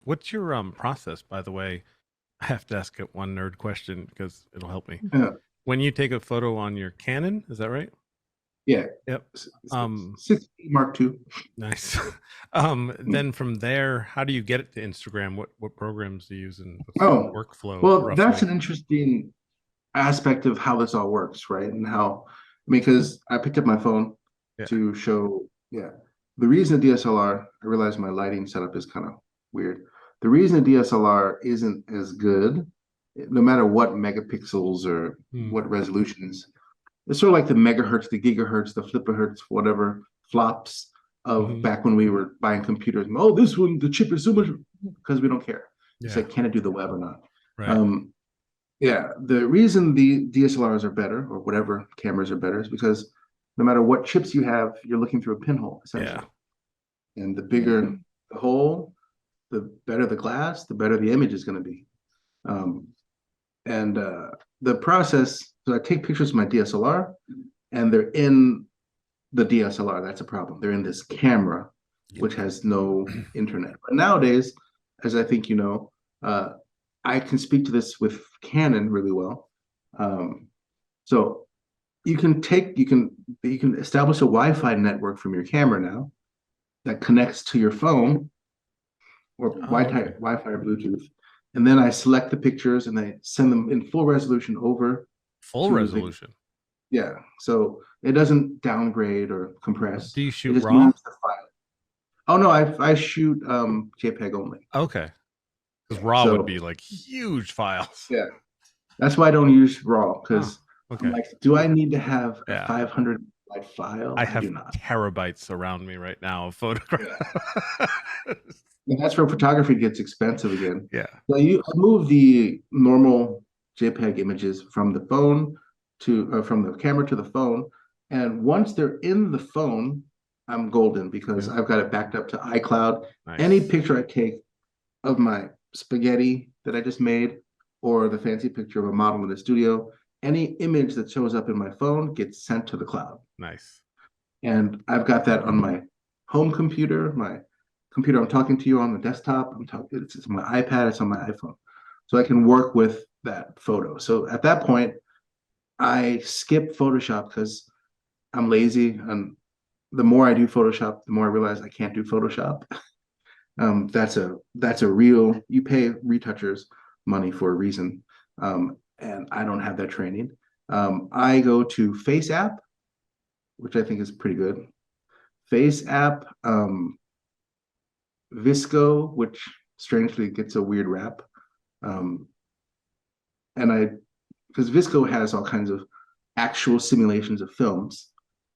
What's your process, by the way? I have to ask it one nerd question because it'll help me. Yeah, When you take a photo on your Canon, is that right? yeah. Yep. Um, 60 Mark II. nice. Then from there, how do you get it to Instagram? What programs do you use and what's the Oh, workflow well, that's roughly? an interesting aspect of how this all works, right? And how, because I picked up my phone Yeah. to show, yeah. The reason a DSLR, I realize my lighting setup is kind of weird. The reason a DSLR isn't as good, no matter what megapixels or Hmm. what resolutions, it's sort of like the megahertz, the gigahertz, the flipahertz, whatever flops of Hmm. back when we were buying computers. Oh, this one, the chip is so much because we don't care. It's Yeah. like, can it do the web or not? Right. Um, yeah, the reason the DSLRs are better or whatever cameras are better is because no matter what chips you have, you're looking through a pinhole Yeah. essentially. And the bigger the hole, the better the glass, the better the image is going to be. Um, and the process, so I take pictures with my DSLR and they're in the DSLR. That's a problem. They're in this camera, Yep. which has no internet. But nowadays, as I think you know, uh, I can speak to this with Canon really well. Um, so you can establish a Wi-Fi network from your camera now that connects to your phone or Oh, okay. Wi-Fi or Bluetooth, and then I select the pictures and I send them in full resolution over Full to the resolution. yeah. So it doesn't downgrade or compress. Do you It shoot just RAW? moves the file. Oh no, I shoot JPEG only. Okay. Because Yeah. RAW would So be like huge files. yeah, that's why I don't use RAW Oh, because I'm okay. like, do I need to have a Yeah. 500 byte file? I I do have not. terabytes around me right now of Yeah. photographs. And that's where photography gets expensive again. Yeah. So I move the normal JPEG images from the phone to from the camera to the phone, and once they're in the phone, I'm golden because Yeah. I've got it backed up to iCloud. Any Nice. picture I take of my spaghetti that I just made, or the fancy picture of a model in the studio, any image that shows up in my phone gets sent to the cloud. Nice. And I've got that on my home computer, my computer I'm talking to you on the desktop. It's my iPad, it's on my iPhone. So I can work with that photo. So at that point, I skip Photoshop because I'm lazy. And the more I do Photoshop, the more I realize I can't do Photoshop. That's a real you pay retouchers money for a reason. And I don't have that training. I go to Face app, which I think is pretty good. Face app, Visco, which strangely gets a weird rap. Um, and I, because Visco has all kinds of actual simulations of films,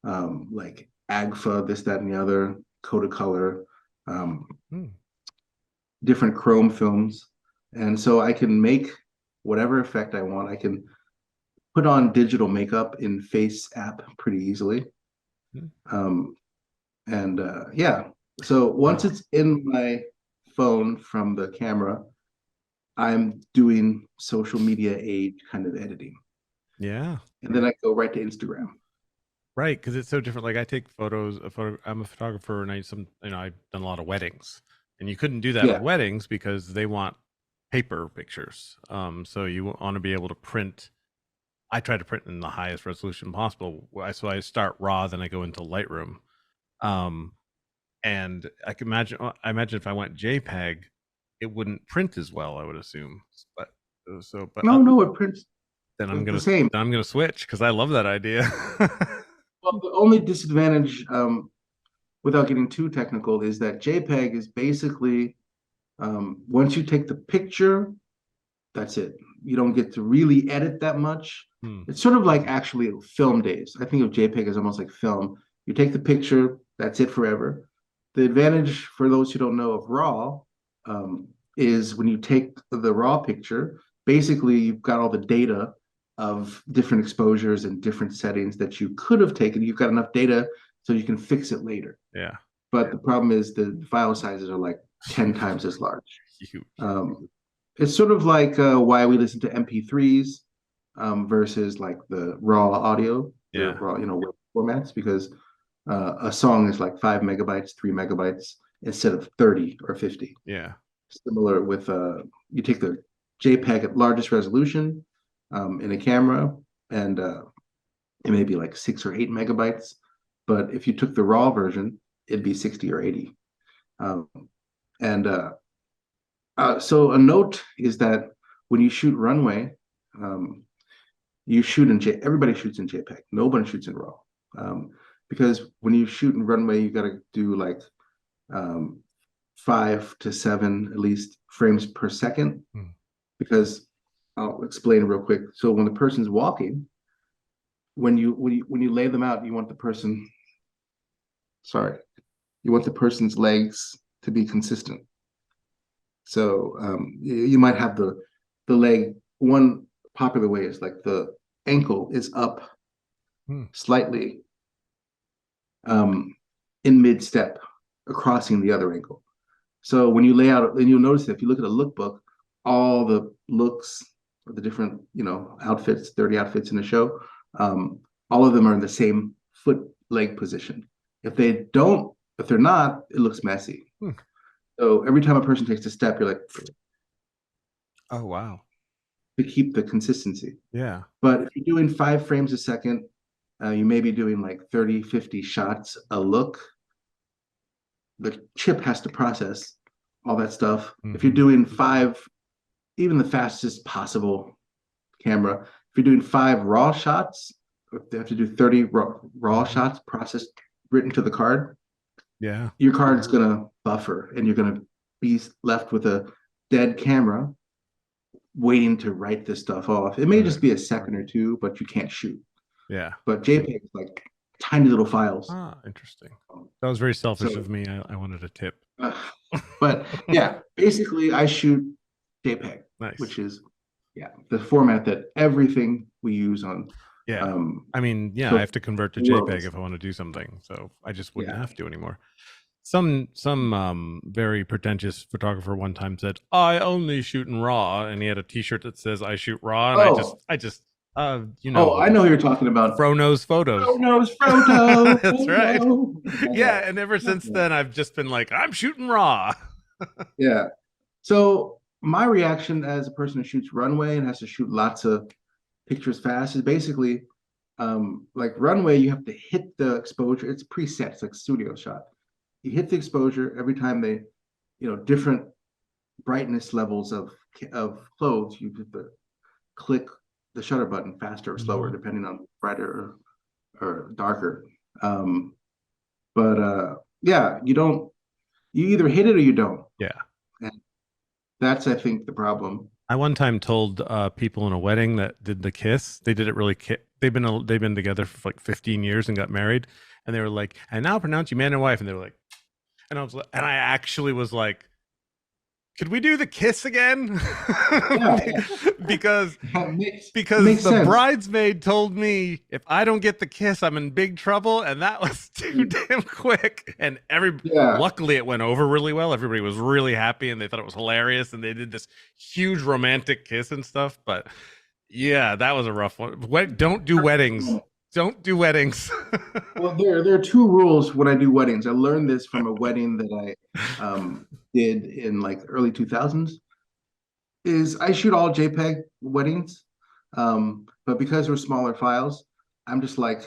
like AGFA, this, that, and the other, Kodacolor, um, Hmm. different Chrome films. And so I can make whatever effect I want. I can put on digital makeup in Face app pretty easily. Hmm. Um, and yeah, so once Wow. it's in my phone from the camera, I'm doing social media age kind of editing. Yeah. And then I go right to Instagram. Right, because it's so different. Like I take photos. I'm a photographer, and I've done a lot of weddings, and you couldn't do that with Yeah. weddings because they want paper pictures. So you want to be able to print. I try to print in the highest resolution possible. So I start RAW, then I go into Lightroom. Um, and I imagine if I went JPEG, it wouldn't print as well. I would assume, but No, no, it prints then the same. I'm gonna switch because I love that idea. Well, the only disadvantage, without getting too technical, is that JPEG is basically once you take the picture, that's it. You don't get to really edit that much. Hmm. It's sort of like actually film days. I think of JPEG as almost like film. You take the picture, that's it forever. The advantage for those who don't know of RAW um, is when you take the RAW picture, basically you've got all the data of different exposures and different settings that you could have taken. You've got enough data so you can fix it later. Yeah. But the problem is the file sizes are like 10 times as large. Huge. Um, it's sort of like why we listen to MP3s versus like the raw audio, the Yeah. raw, web formats, because a song is like 5 megabytes, 3 megabytes instead of 30 or 50. Yeah. similar with you take the JPEG at largest resolution in a camera, and it may be like 6 or 8 megabytes. But if you took the raw version, it'd be 60 or 80. Um, and So a note is that when you shoot runway, um, you shoot in everybody shoots in JPEG. Nobody shoots in RAW. Because when you shoot in runway, you got to do like um, 5 to 7 at least frames per second. Because I'll explain real quick. So when the person's walking, when you lay them out, you want the person, sorry, you want the person's legs to be consistent. So you might have the leg. One popular way is like the ankle is up slightly in mid step, crossing the other ankle. So when you lay out, and you'll notice that if you look at a lookbook, all the looks of the different outfits, 30 outfits in the show, all of them are in the same foot leg position. If they're not, it looks messy. So every time a person takes a step, you're like, oh wow, to keep the consistency. yeah. But if you're doing 5 frames a second, you may be doing like 30, 50 shots a look. The chip has to process all that stuff. If you're doing 5, even the fastest possible camera, if you're doing 5 raw shots, if they have to do 30 raw shots processed, written to the card, yeah, your card's gonna buffer and you're gonna be left with a dead camera waiting to write this stuff off. It may just be a second or two, but you can't shoot. yeah. But JPEG is like tiny little files. Ah, interesting. That was very selfish So, of me. I wanted a tip. but yeah, basically I shoot JPEG, Nice. which is the format that everything we use on. Yeah. I mean, yeah, so I have to convert to JPEG if I want to do something. So I just wouldn't have to anymore. Some very pretentious photographer one time said, I only shoot in RAW, and he had a t-shirt that says I shoot RAW, and I just you know. Oh, I know who you're talking about. Frono's photos. Frono's photo. That's right. Yeah, and ever since then I've just been like, I'm shooting RAW. Yeah. So my reaction as a person who shoots runway and has to shoot lots of pictures fast is basically like runway, you have to hit the exposure. It's preset, it's like studio shot. You hit the exposure every time they, different brightness levels of clothes. You have to click the shutter button faster or slower, depending on brighter or darker. Yeah, you either hit it or you don't. Yeah. And that's, I think, the problem. I one time told people in a wedding that did the kiss. They did it really. They've been together for like 15 years and got married, and they were like, "And now pronounce you man and wife." And they were like, and I actually was like, could we do the kiss again? because the bridesmaid told me if I don't get the kiss, I'm in big trouble, and that was too damn quick. And luckily it went over really well. Everybody was really happy, and they thought it was hilarious, and they did this huge romantic kiss and stuff. But yeah, that was a rough one. Don't do weddings. Don't do weddings. Well, there are 2 rules when I do weddings. I learned this from a wedding that I did in like early 2000s. Is I shoot all JPEG weddings, but because they're smaller files, I'm just like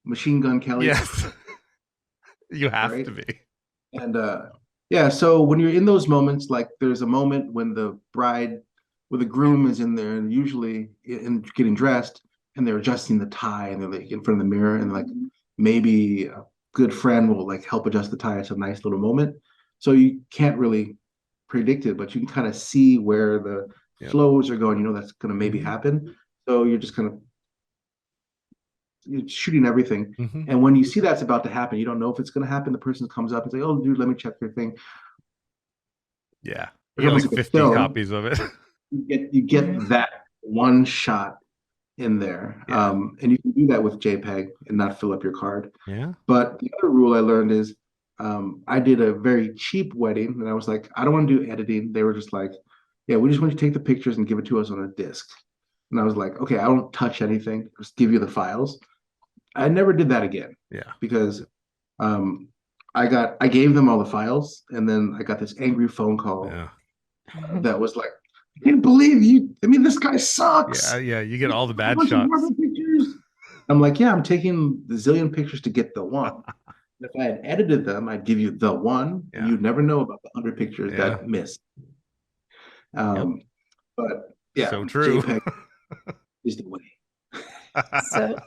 Machine Gun Kelly. Yes, you have to be. And so when you're in those moments, like there's a moment when the groom is in there, and usually in getting dressed, and they're adjusting the tie, and they're like in front of the mirror, and like maybe a good friend will like help adjust the tie. It's a nice little moment. So you can't really predict it, but you can kind of see where the flows are going. That's going to maybe happen. So you're just kind of shooting everything. And when you see that's about to happen, you don't know if it's going to happen. The person comes up and say, "Oh, dude, let me check your thing." Yeah, you got like 50 copies of it. You get that one shot in there. And you can do that with JPEG and not fill up your card. Yeah. But the other rule I learned is I did a very cheap wedding, and I was like, I don't want to do editing. They were just like, yeah, we just want you to take the pictures and give it to us on a disc. And I was like, okay, I don't touch anything, just give you the files. I never did that again. Yeah. Because I gave them all the files, and then I got this angry phone call that was like, I can't believe you. I mean, this guy Yeah, sucks. yeah, you get There's all the a bad bunch of shots. Marvel pictures. I'm like, yeah, I'm taking the zillion pictures to get the one. If I had edited them, I'd give you the one, and Yeah, you'd never know about the 100 pictures yeah, that missed. yep. But yeah, So true. JPEG is the way. So